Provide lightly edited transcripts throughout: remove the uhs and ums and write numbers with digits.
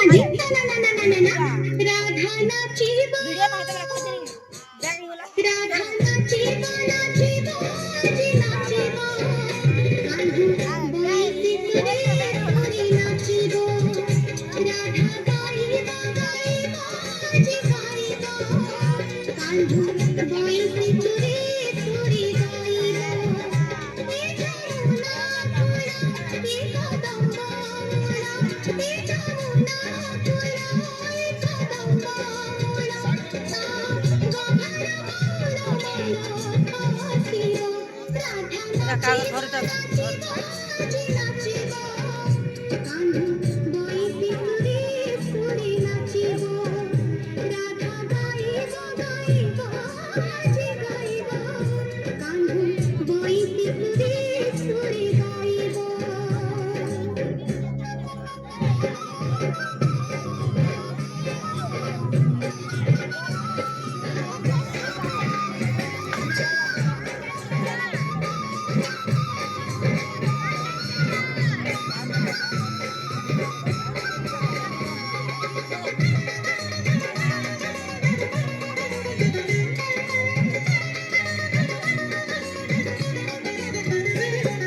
कांजी ना ना ना ना ना ना राधा नाचिबो राधा नाचिबो नाचिबो जी नाचिबो कान्हू बाईसी सुरे सुरे नाचिबो राधा गाइबो गाइबो जी गाइबो कान्हू बाईसी सुरे सुरे गाइबो ए जमुना पुरा ए कदम्बा मुरा ए जमुना पुरा ए कदम्बा मुरा सा गहर मोर हसिबो राधा नाचिबो नाचिबो कान्हू बाईसी सुरे सुरे नाचिबो राधा गाइबो गाइबो जी गाइबो कान्हू बाईसी सुरे सुरे गाइबो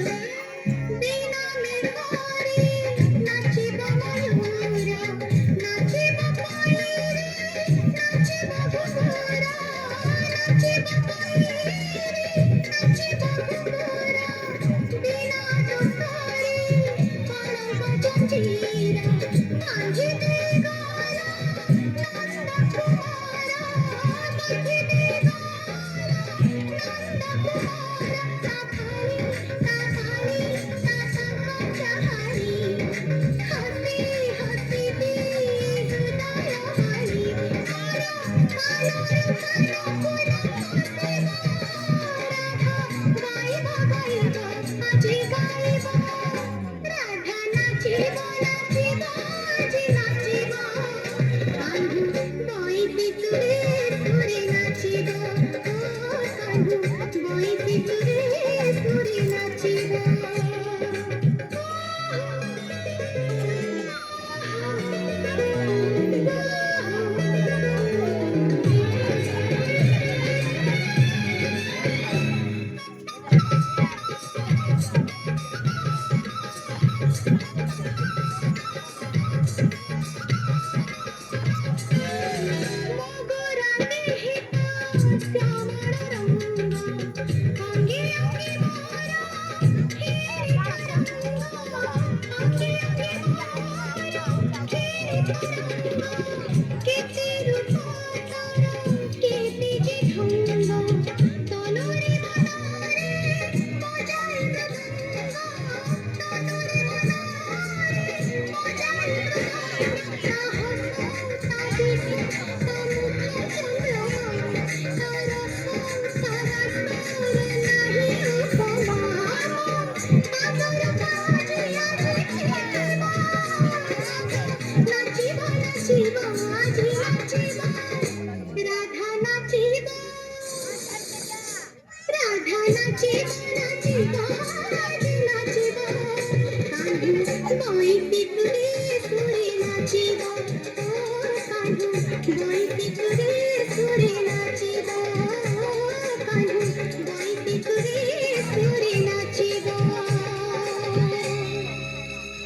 बीना में गोरी नाचिबो मयूरा नाचिबो पायरी नाचिबो घुघुरा नाचिबो पायरी नाचिबो घुघुरा बीना डोकारी पड़बो जंजीरा बांधी दे गाला नंद कुमारा बांधी दे गाला नंद कुमारा काखानी काखानी काका चाहानी हसी हसी दी जुदाया हानी कालो कालो कालो पुरा हसीबो राधा गाइबो गाइबो आजी गाइबो राधा नाचिबो नाचिबो आजी नाचिबो कान्हू बाईसी सुरे सुरे नाचिबो ओ कान्हू बाईसी सुरे सुरे नाचिबो मोगरा देहिता श्यामळ रंग अंगी अंगी मोरा खेळी तरंग अंगी अंगी मोरा खेळी तरंग किती रूपाचा किती जे ढंग तनुरे मनारे मजाल मृदंग तनुरे मनारे मजाल मृदंग सा हसो सा दिसो सा मुख चंद्रमा सा रसो सा रस नाही उपमा सागर पाजिया खेळबो नाचिबो नाचिबो आजी नाचिबो राधा नाचिबो राधा नाचिबो नाचिबो आजी नाचिबो कान्हू बाईसी सुरे सुरे नाचिबो ओ कान्हू बाईसी